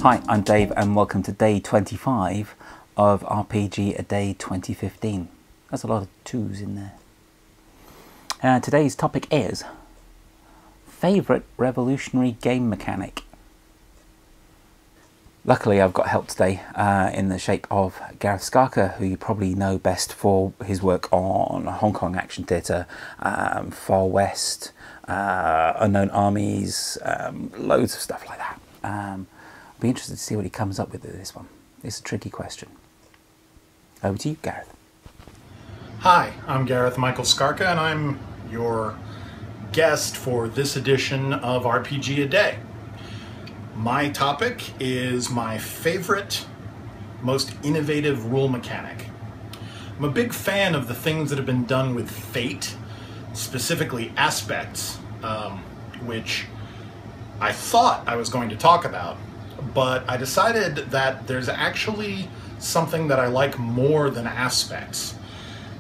Hi, I'm Dave and welcome to day 25 of RPG A Day 2015. There's a lot of twos in there. Today's topic is favourite revolutionary game mechanic. Luckily I've got help today in the shape of Gareth Skarka, who you probably know best for his work on Hong Kong Action Theatre, Far West, Unknown Armies, loads of stuff like that. I'll be interested to see what he comes up with this one. It's a tricky question. Over to you, Gareth. Hi, I'm Gareth-Michael Skarka and I'm your guest for this edition of RPG A Day. My topic is my favorite, most innovative rule mechanic. I'm a big fan of the things that have been done with Fate, specifically aspects, which I thought I was going to talk about, but I decided that there's actually something that I like more than aspects,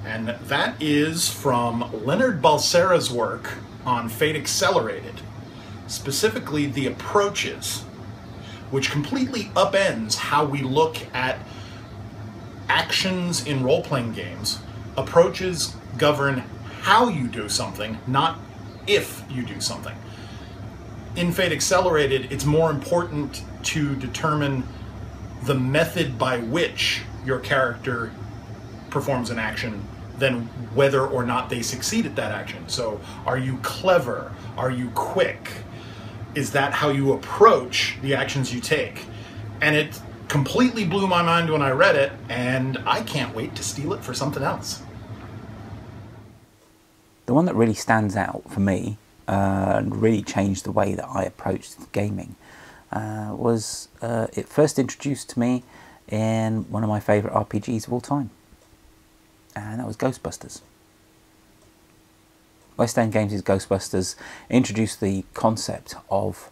and that is from Leonard Balsera's work on Fate Accelerated, specifically the approaches, which completely upends how we look at actions in role-playing games. Approaches govern how you do something, not if you do something. In Fate Accelerated, it's more important to determine the method by which your character performs an action than whether or not they succeed at that action. So, are you clever? Are you quick? Is that how you approach the actions you take? And it completely blew my mind when I read it, and I can't wait to steal it for something else. The one that really stands out for me and really changed the way that I approached gaming was it first introduced to me in one of my favourite RPGs of all time, and that was Ghostbusters. West End Games' Ghostbusters introduced the concept of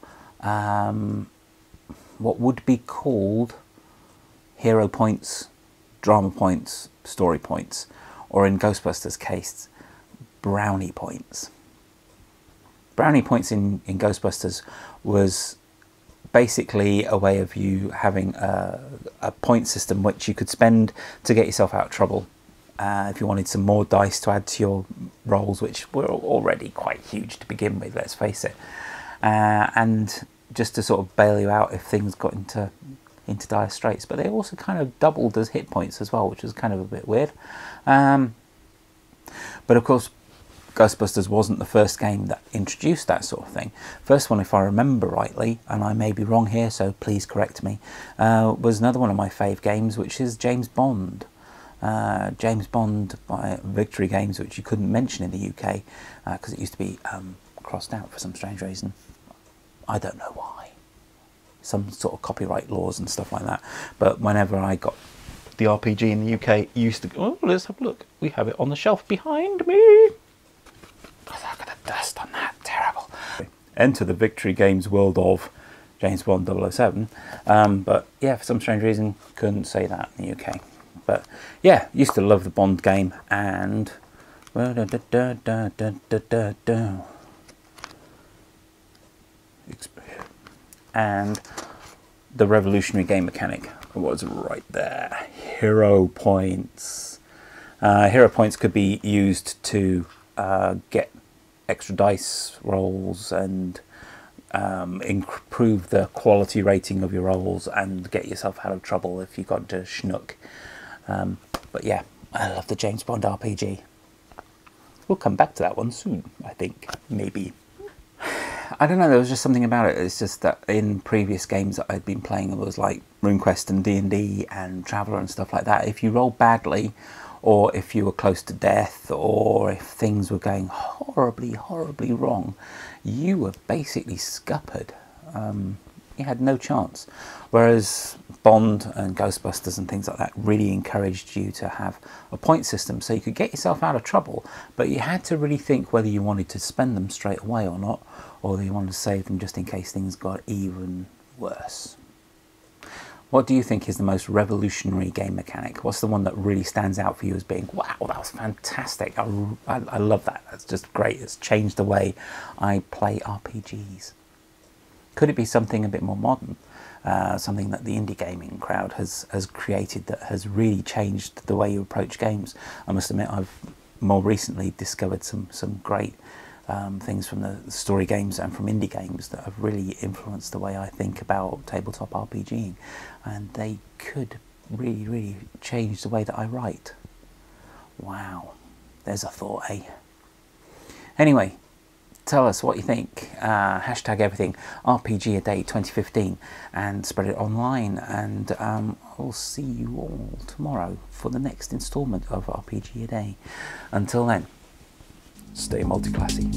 what would be called hero points, drama points, story points, or in Ghostbusters' case, brownie points. Brownie points in Ghostbusters was basically a way of you having a point system which you could spend to get yourself out of trouble. If you wanted some more dice to add to your rolls, which were already quite huge to begin with, let's face it, and just to sort of bail you out if things got into dire straits. But they also kind of doubled as hit points as well, which was kind of a bit weird. But of course, Ghostbusters wasn't the first game that introduced that sort of thing. First one, if I remember rightly, and I may be wrong here, so please correct me, was another one of my fave games, which is James Bond. James Bond by Victory Games, which you couldn't mention in the UK because it used to be crossed out for some strange reason. I don't know why. Some sort of copyright laws and stuff like that. But whenever I got the RPG in the UK, it used to go, oh, let's have a look. We have it on the shelf behind me. Look at the dust on that. Terrible. Enter the Victory Games world of James Bond 007. But yeah, for some strange reason, couldn't say that in the UK. But yeah, used to love the Bond game, and the revolutionary game mechanic was right there. Hero points. Hero points could be used to get extra dice rolls and improve the quality rating of your rolls and get yourself out of trouble if you got into schnook. But yeah, I love the James Bond RPG. We'll come back to that one soon, I think, maybe. I don't know, there was just something about it. It's just that in previous games that I'd been playing, it was like RuneQuest and D&D and Traveller and stuff like that. If you rolled badly, or if you were close to death, or if things were going horribly, horribly wrong, you were basically scuppered. You had no chance. Whereas Bond and Ghostbusters and things like that really encouraged you to have a point system so you could get yourself out of trouble, but you had to really think whether you wanted to spend them straight away or not, or whether you wanted to save them just in case things got even worse. What do you think is the most revolutionary game mechanic? What's the one that really stands out for you as being, wow, that was fantastic. I love that. That's just great. It's changed the way I play RPGs. Could it be something a bit more modern? something that the indie gaming crowd has created that has really changed the way you approach games. I must admit, I've more recently discovered some great things from the story games and from indie games that have really influenced the way I think about tabletop RPGing, and they could really change the way that I write. Wow, there's a thought, eh? Anyway, tell us what you think. Hashtag everything RPGaDAY2015 and spread it online, and I'll see you all tomorrow for the next instalment of RPG a Day. Until then, stay multi-classy.